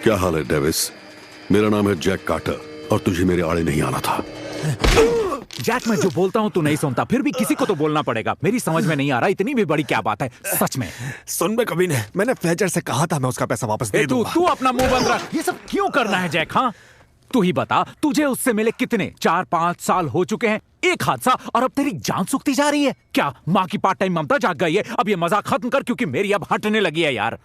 क्या हाल है डेविस? मेरा नाम है जैक कार्टर और तुझे मेरे आड़े नहीं आना था। जैक, मैं जो बोलता हूँ तू नहीं सुनता, फिर भी किसी को तो बोलना पड़ेगा। मेरी समझ में नहीं आ रहा इतनी भी बड़ी क्या बात है सच में। सुन बे कमीने, मैंने फ्लेचर से कहा था मैं उसका पैसा वापस दे दूंगा। तू अपना मुंह बंद रख। ये सब क्यों करना है जैक? हाँ तू ही बता, तुझे उससे मिले कितने 4-5 साल हो चुके हैं, एक हादसा और अब तेरी जान सूखती जा रही है। क्या माँ की पार्ट टाइम ममता जाग गई है? अब ये मजाक खत्म कर, क्योंकि मेरी अब हटने लगी है यार।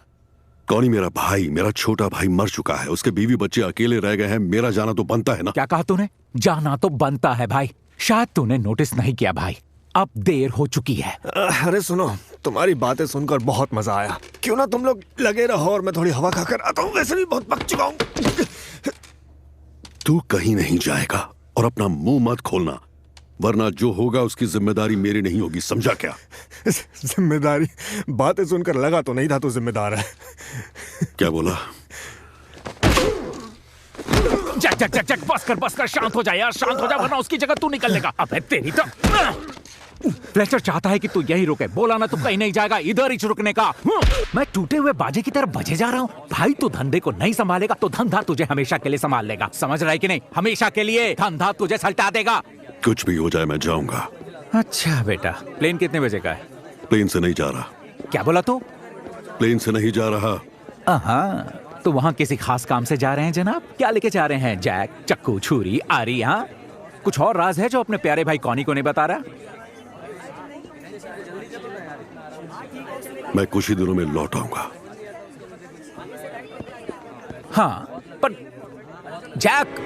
कौन? मेरा भाई, मेरा छोटा भाई मर चुका है, उसके बीवी बच्चे अकेले रह गए हैं, मेरा जाना तो बनता है ना। क्या कहा तूने? जाना तो बनता है भाई। शायद तूने नोटिस नहीं किया भाई, अब देर हो चुकी है। अरे सुनो, तुम्हारी बातें सुनकर बहुत मजा आया। क्यों ना तुम लोग लगे रहो और मैं थोड़ी हवा खाकर आता हूँ, वैसे भी बहुत पक चुका हूँ। तू कहीं नहीं जाएगा और अपना मुंह मत खोलना, वरना जो होगा उसकी जिम्मेदारी मेरी नहीं होगी, समझा क्या? जिम्मेदारी? बातें सुनकर लगा तो नहीं था तू जिम्मेदार है। क्या बोला? जैक जैक जैक जैक, बस कर, शांत हो जा यार, शांत हो जा, वरना उसकी जगह तू निकल लेगा। अबे तेरी तो। फ्लेचर चाहता है कि तू यही रुके, बोला ना तू कहीं नहीं जाएगा, इधर ही रुकने का। मैं टूटे हुए बाजे की तरफ बजे जा रहा हूँ। भाई तू धंधे को नहीं संभालेगा तो धंधा तुझे हमेशा के लिए संभाल लेगा, समझ रहा है कि नहीं? हमेशा के लिए धंधा तुझे सल्टा देगा। कुछ भी हो जाए मैं जाऊंगा। अच्छा बेटा, प्लेन कितने बजे का है? प्लेन से नहीं जा रहा। क्या बोला तू? प्लेन से नहीं जा रहा। हाँ, तो वहाँ किसी खास काम से जा रहे हैं जनाब? क्या लेके जा रहे हैं? जैक, चक्कू, छुरी, आरी? हाँ, कुछ और राज है जो अपने प्यारे भाई कॉनी को नहीं बता रहा? मैं कुछ ही दिनों में लौट आऊंगा। हाँ, पर जैक।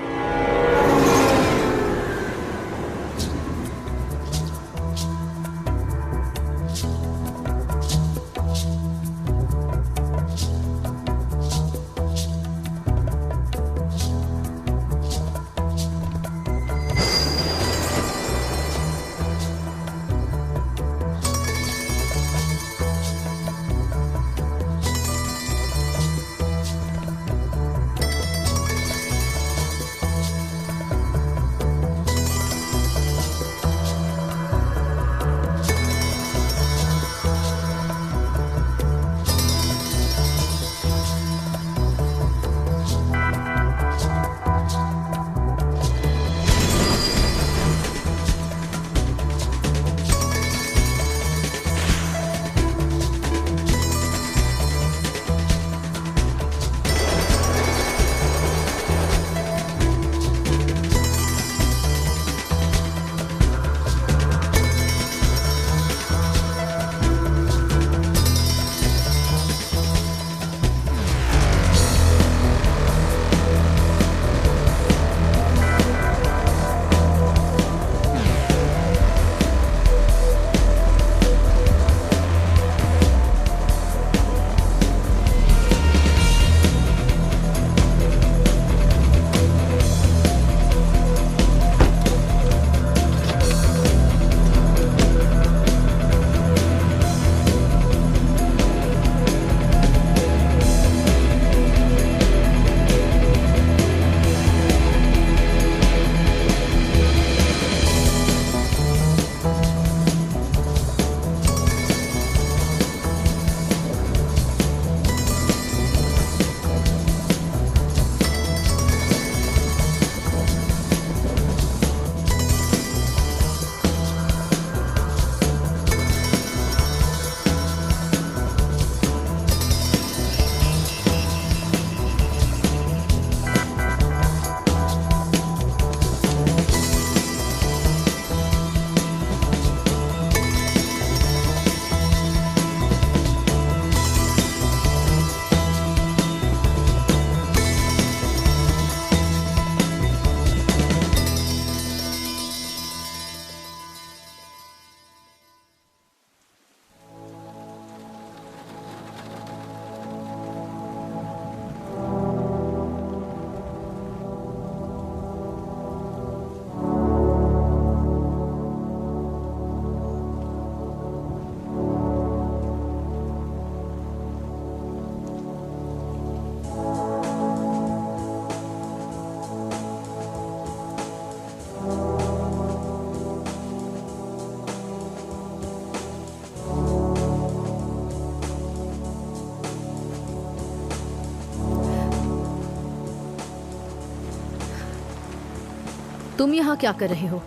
तुम यहाँ क्या कर रहे हो?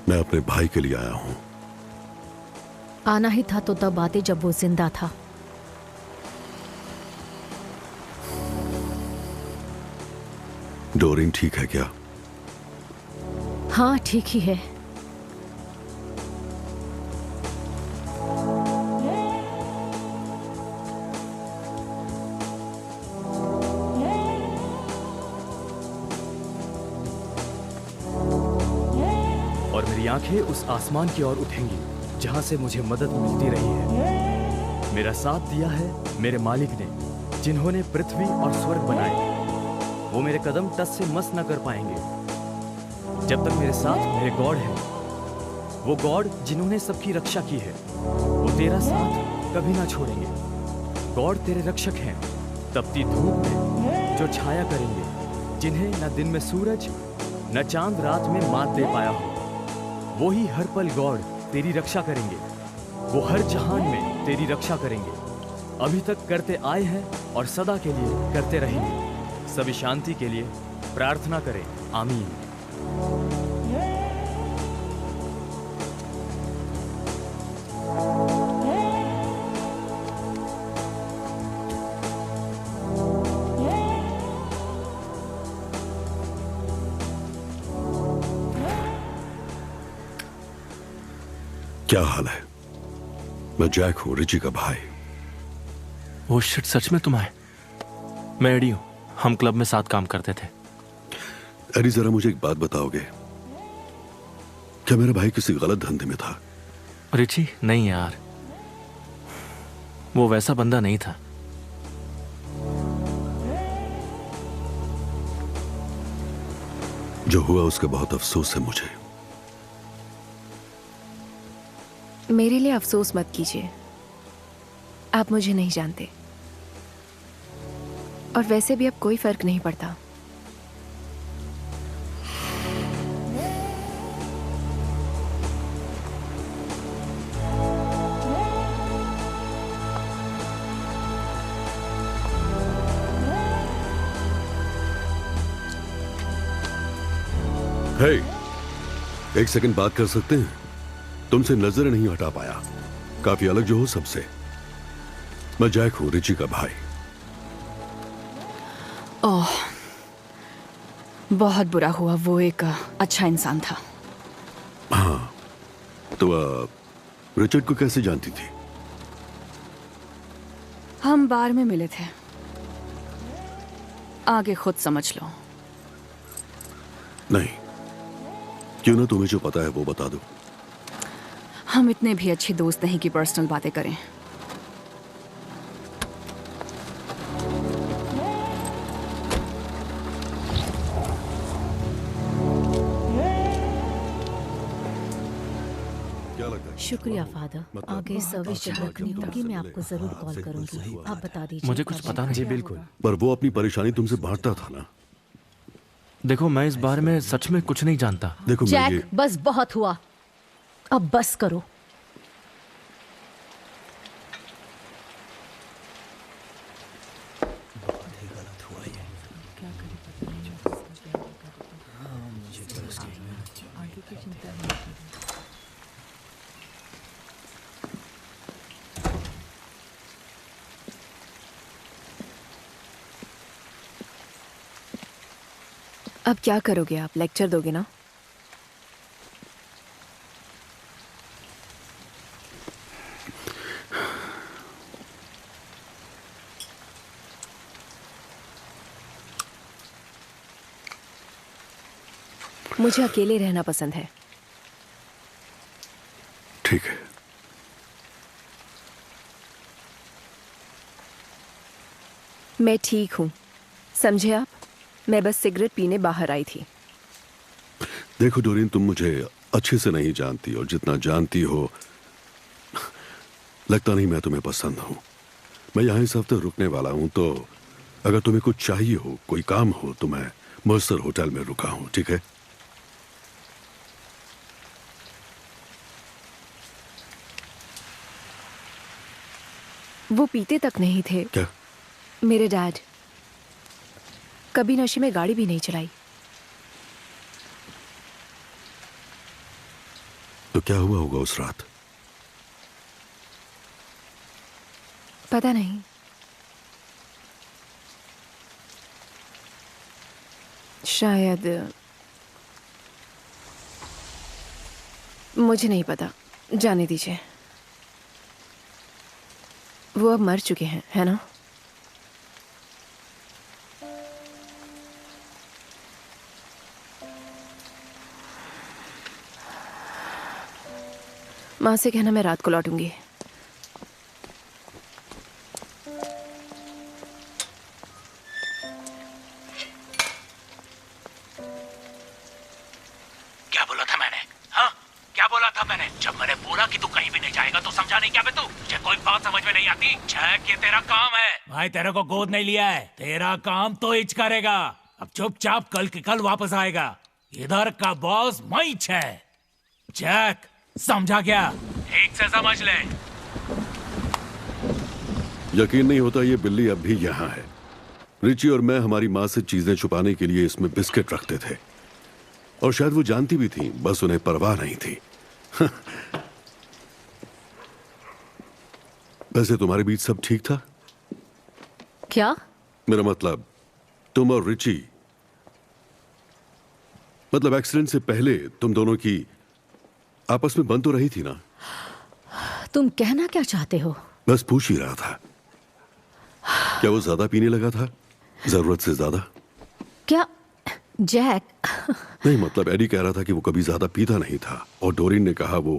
मैं अपने भाई के लिए आया हूं। आना ही था तो तब आते जब वो जिंदा था। डोरिन ठीक है क्या? हाँ ठीक ही है। और मेरी आंखें उस आसमान की ओर उठेंगी जहां से मुझे मदद मिलती रही है। मेरा साथ दिया है मेरे मालिक ने, जिन्होंने पृथ्वी और स्वर्ग बनाए। वो मेरे कदम टस से मस न कर पाएंगे जब तक मेरे साथ मेरे गॉड हैं। वो गॉड जिन्होंने सबकी रक्षा की है, वो तेरा साथ कभी ना छोड़ेंगे। गॉड तेरे रक्षक हैं, तपती धूप में जो छाया करेंगे, जिन्हें न दिन में सूरज न चांद रात में मात दे पाया हो। वो ही हर पल गॉड तेरी रक्षा करेंगे। वो हर जहान में तेरी रक्षा करेंगे। अभी तक करते आए हैं और सदा के लिए करते रहेंगे। सभी शांति के लिए प्रार्थना करें। आमीन। क्या हाल है? मैं जैक हूं, रिची का भाई। वो शिट, सच में तुम आए? मैं एडी हूं, हम क्लब में साथ काम करते थे। एडी, जरा मुझे एक बात बताओगे? क्या मेरा भाई किसी गलत धंधे में था? रिची, नहीं यार, वो वैसा बंदा नहीं था। जो हुआ उसका बहुत अफसोस है मुझे। मेरे लिए अफसोस मत कीजिए, आप मुझे नहीं जानते और वैसे भी अब कोई फर्क नहीं पड़ता। हे, एक सेकंड बात कर सकते हैं? तुमसे नजर नहीं हटा पाया, काफी अलग जो हो सबसे। मैं जैक हूं, रिची का भाई। ओह, बहुत बुरा हुआ। वो एक अच्छा इंसान था। हाँ, तो रिचर्ड को कैसे जानती थी? हम बार में मिले थे। आगे खुद समझ लो। नहीं, क्यों ना, तुम्हें जो पता है वो बता दो। हम इतने भी अच्छे दोस्त नहीं कि पर्सनल बातें करें। क्या लगता है? शुक्रिया फादर। आगे सर्विस जब रखनी होगी मैं आपको जरूर कॉल करूंगी। आप बता दीजिए। मुझे कुछ पता नहीं। जी बिल्कुल। पर वो अपनी परेशानी तुमसे बांटता था ना? देखो, मैं इस बारे में सच में कुछ नहीं जानता। देखो, मैं ये जैक, बस बहुत हुआ, अब बस करो। अब क्या करोगे आप? लेक्चर दोगे ना? मुझे अकेले रहना पसंद है। ठीक है। मैं ठीक हूँ, समझे आप? मैं बस सिगरेट पीने बाहर आई थी। देखो डोरिन, तुम मुझे अच्छे से नहीं जानती, और जितना जानती हो लगता नहीं मैं तुम्हें पसंद हूं। मैं यहाँ इस हफ्ते रुकने वाला हूं, तो अगर तुम्हें कुछ चाहिए हो, कोई काम हो, तो मैं मर्सर होटल में रुका हूं, ठीक है? वो पीते तक नहीं थे। क्या? मेरे डैड कभी नशे में गाड़ी भी नहीं चलाई। क्या हुआ होगा उस रात? पता नहीं। शायद, मुझे नहीं पता, जाने दीजिए। वो अब मर चुके हैं, है ना? माँ से कहना मैं रात को लौटूंगी। क्या बोला था मैंने? हाँ, क्या बोला था मैंने? जब मैंने बोला कि तू कहीं भी नहीं जाएगा तो समझा नहीं क्या बे तू? मुझे कोई बात समझ में नहीं आती। जैक, ये तेरा काम है। भाई तेरे को गोद नहीं लिया है, तेरा काम तो इच करेगा। अब चुपचाप कल के कल वापस आएगा। इधर का बॉस मैं है। जैक, समझा क्या? ठीक से समझ ले। यकीन नहीं होता ये बिल्ली अब भी यहाँ है। रिची और मैं हमारी माँ से चीजें छुपाने के लिए इसमें बिस्किट रखते थे, और शायद वो जानती भी थी, बस उन्हें परवाह नहीं थी। वैसे तुम्हारे बीच सब ठीक था? क्या? मेरा मतलब, तुम और रिची, मतलब एक्सीडेंट से पहले तुम दोनों की आपस में बन तो रही थी ना? तुम कहना क्या चाहते हो? बस पूछ ही रहा था। क्या वो ज्यादा पीने लगा था, जरूरत से ज्यादा? क्या जैक? नहीं, मतलब एडी कह रहा था कि वो कभी ज्यादा पीता नहीं था, और डोरिन ने कहा वो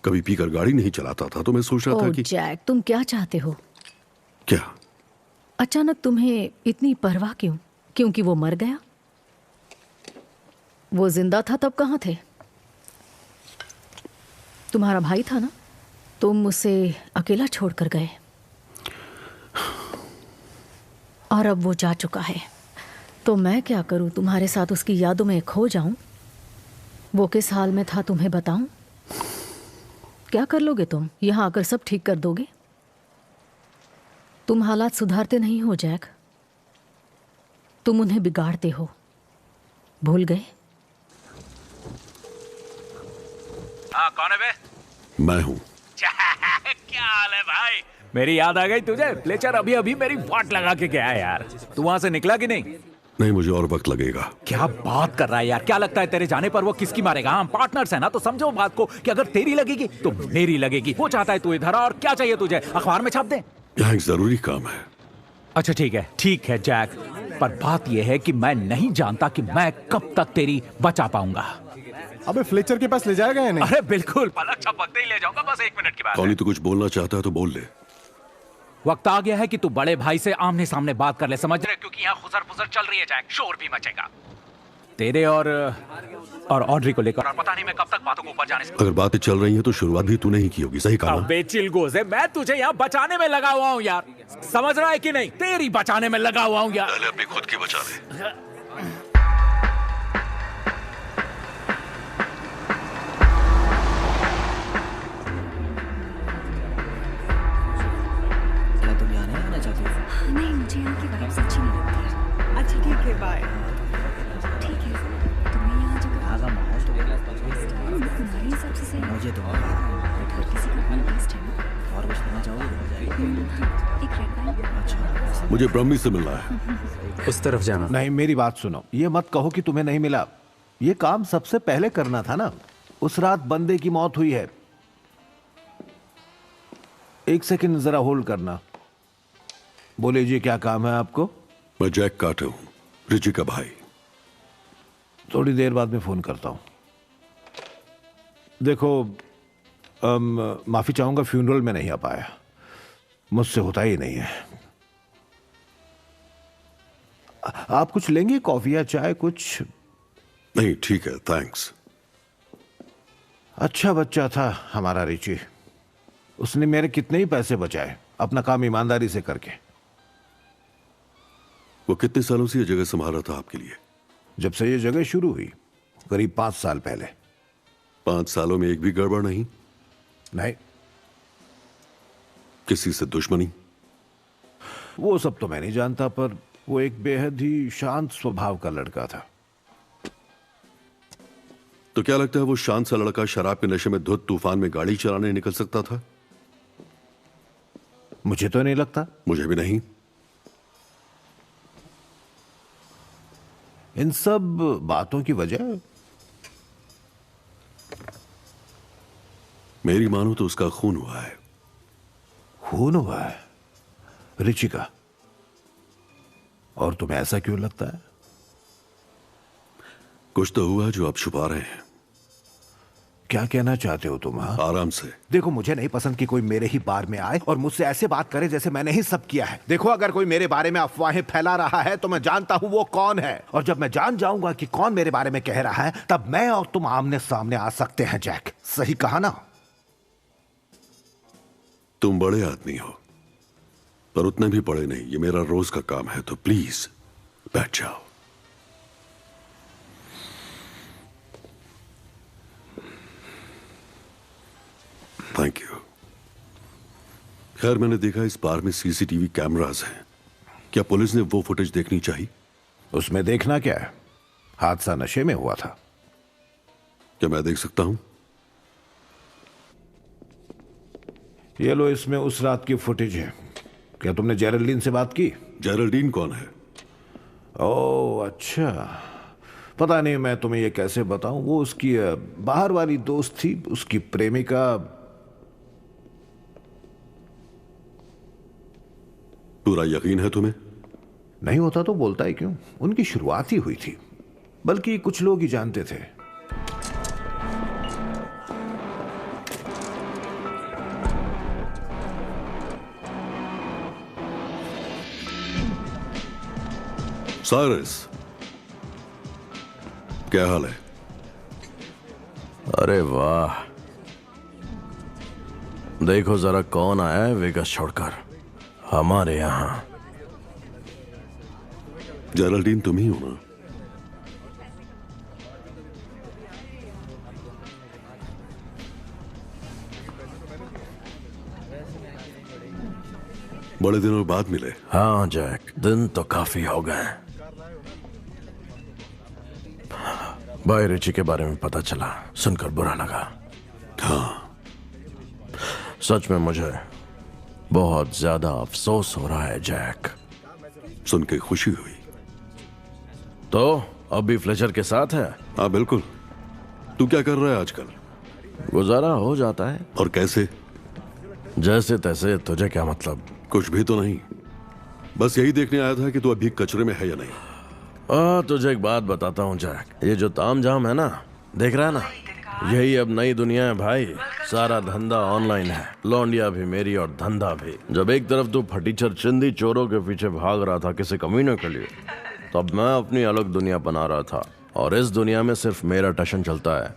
कभी पीकर गाड़ी नहीं चलाता था। तो मैं सोच रहा था कि जैक, तुम क्या चाहते हो? क्या? अचानक तुम्हें इतनी परवाह क्यों? क्योंकि वो मर गया? वो जिंदा था तब कहाँ थे? तुम्हारा भाई था ना, तुम उसे अकेला छोड़कर गए, और अब वो जा चुका है। तो मैं क्या करूं? तुम्हारे साथ उसकी यादों में खो जाऊं? वो किस हाल में था तुम्हें बताऊं? क्या कर लोगे तुम? यहां आकर सब ठीक कर दोगे? तुम हालात सुधारते नहीं हो जैक, तुम उन्हें बिगाड़ते हो। भूल गए? हाँ, कौन है बे? मैं हूं। क्या हाल है भाई? मेरी याद आ गई तुझे? फ्लेचर अभी अभी मेरी वाट लगा के गया है यार। तू वहां से निकला कि नहीं? नहीं, मुझे और वक्त लगेगा। क्या बात कर रहा है यार? क्या लगता है तेरे जाने पर वो किसकी मारेगा? हम पार्टनर्स है ना, तो समझो बात को कि अगर तेरी लगेगी तो मेरी लगेगी। वो चाहता है तू इधर आ, और क्या चाहिए तुझे? अखबार में छाप दे? यहाँ एक जरूरी काम है। अच्छा ठीक है जैक, पर बात यह है कि मैं नहीं जानता कि मैं कब तक तेरी बचा पाऊंगा। अबे फ्लेचर के पास ले जाएगा या नहीं? अरे बिल्कुल, पलक झपकते ही ले जाऊंगा, बस 1 मिनट की बात कॉली है। तो कुछ बोलना चाहता है तो बोल ले। वक्त आ गया है कि तू बड़े भाई से आमने सामने बात कर ले, समझ रहे? क्योंकि यहाँ खुजर पुजर चल रही है जैक, शोर भी मचेगा तेरे और ऑड्री को लेकर, और पता नहीं मैं कब तक बातों को ऊपर जाने से। अगर बातें चल रही हैं तो शुरुआत भी तूने ही की होगी, सही कहा ना? अबे चिलगोज़े, मैं तुझे यहाँ बचाने में लगा हुआ हूँ यार, समझ रहा है कि नहीं? तेरी बचाने में लगा हुआ हूँ यार। पहले अपनी खुद की बचा ले। क्या तुम यहाँ नहीं आना चाहती हो? नहीं, मुझे यहाँ की वाइब्स अच्छी नहीं लगती। अच्छा ठीक है, बाय। ठीक है, तुम्हें यहाँ जगह यहाँ का माहौल तो तुम्हारे हिसाब से सही है। मुझे तो किसी का अपना टेस्ट है ना? और कुछ लेना चाहोगे तो हो जाएगी। एक रेड वाइन। अच्छा, मुझे ब्रह्मी से मिलना है। उस तरफ जाना। नहीं, मेरी बात सुनो। ये मत कहो कि तुम्हें नहीं मिला। ये काम सबसे पहले करना था ना। उस रात बंदे की मौत हुई है। 1 सेकंड जरा होल्ड करना। बोले जी, क्या काम है आपको? मैं जैक कार्टर हूँ, रिची का भाई। थोड़ी देर बाद में फोन करता हूँ। देखो, माफी चाहूंगा, फ्यूनरल में नहीं आ पाया। मुझसे होता ही नहीं है। आप कुछ लेंगे? कॉफी या चाय कुछ? नहीं, ठीक है, थैंक्स। अच्छा बच्चा था हमारा रिची। उसने मेरे कितने ही पैसे बचाए, अपना काम ईमानदारी से करके। वो कितने सालों से ये जगह संभाल रहा था आपके लिए? जब से ये जगह शुरू हुई, करीब 5 साल पहले। 5 सालों में एक भी गड़बड़ नहीं? नहीं। किसी से दुश्मनी? वो सब तो मैं नहीं जानता, पर वो एक बेहद ही शांत स्वभाव का लड़का था। तो क्या लगता है वो शांत सा लड़का शराब के नशे में धुत तूफान में गाड़ी चलाने निकल सकता था? मुझे तो नहीं लगता। मुझे भी नहीं। इन सब बातों की वजह मेरी मानो तो उसका खून हुआ है। खून हुआ है रिची का? और तुम्हें ऐसा क्यों लगता है? कुछ तो हुआ जो आप छुपा रहे हैं। क्या कहना चाहते हो तुम? हाँ, आराम से। देखो, मुझे नहीं पसंद कि कोई मेरे ही बार में आए और मुझसे ऐसे बात करे जैसे मैंने ही सब किया है। देखो, अगर कोई मेरे बारे में अफवाहें फैला रहा है तो मैं जानता हूं वो कौन है, और जब मैं जान जाऊंगा कि कौन मेरे बारे में कह रहा है तब मैं और तुम आमने सामने आ सकते हैं। जैक, सही कहा ना? तुम बड़े आदमी हो, पर उतने भी बड़े नहीं। ये मेरा रोज का काम है, तो प्लीज बैठ जाओ। Thank you. खैर, मैंने देखा इस बार में सीसीटीवी कैमरास हैं। क्या पुलिस ने वो फुटेज देखनी चाहिए? उसमें देखना क्या है? हादसा नशे में हुआ था। क्या मैं देख सकता हूं? ये लो, इसमें उस रात की फुटेज है। क्या तुमने जेरल्डीन से बात की? जेरल्डीन कौन है? ओह अच्छा, पता नहीं, मैं तुम्हें ये कैसे बताऊं। वो उसकी बाहर वाली दोस्त थी, उसकी प्रेमिका। पूरा यकीन है तुम्हें? नहीं होता तो बोलता ही क्यों? उनकी शुरुआत ही हुई थी, बल्कि कुछ लोग ही जानते थे। साइरस, क्या हाल है? अरे वाह, देखो जरा कौन आया है वेगस छोड़कर हमारे यहां। जेरल्डीन तुम ही हो ना? बड़े दिनों बाद मिले। हाँ जैक, दिन तो काफी हो गए। भाई रिची के बारे में पता चला, सुनकर बुरा लगा। हाँ, सच में मुझे बहुत ज्यादा अफसोस हो रहा है जैक। सुन के खुशी हुई। तो अभी फ्लेचर के साथ है? हाँ बिल्कुल। तू क्या कर रहा है आजकल? गुजारा हो जाता है। और कैसे? जैसे तैसे, तुझे क्या मतलब? कुछ भी तो नहीं, बस यही देखने आया था कि तू अभी कचरे में है या नहीं। तुझे एक बात बताता हूँ जैक, ये जो तामझाम है ना, देख रहा है ना, यही अब नई दुनिया है भाई। सारा धंधा ऑनलाइन है, लौंडिया भी मेरी और धंधा भी। जब एक तरफ तू फटीचर चिंदी चोरों के पीछे भाग रहा था किसी कमीने के लिए, तब मैं अपनी अलग दुनिया बना रहा था, और इस दुनिया में सिर्फ मेरा टशन चलता है।